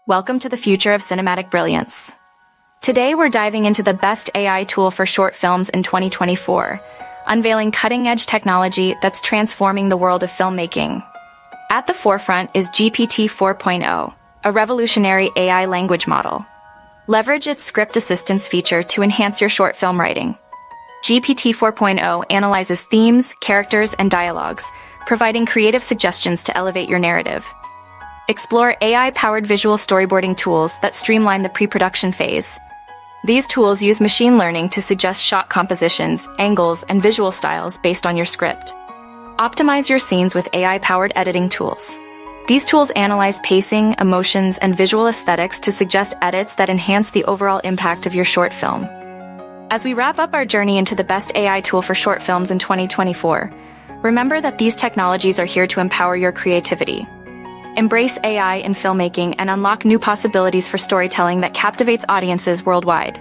Welcome to the future of cinematic brilliance. Today we're diving into the best AI tool for short films in 2024, unveiling cutting-edge technology that's transforming the world of filmmaking. At the forefront is GPT 4.0, a revolutionary AI language model. Leverage its script assistance feature to enhance your short film writing. GPT 4.0 analyzes themes, characters, and dialogues, providing creative suggestions to elevate your narrative. Explore AI-powered visual storyboarding tools that streamline the pre-production phase. These tools use machine learning to suggest shot compositions, angles, and visual styles based on your script. Optimize your scenes with AI-powered editing tools. These tools analyze pacing, emotions, and visual aesthetics to suggest edits that enhance the overall impact of your short film. As we wrap up our journey into the best AI tool for short films in 2024, remember that these technologies are here to empower your creativity. Embrace AI in filmmaking and unlock new possibilities for storytelling that captivates audiences worldwide.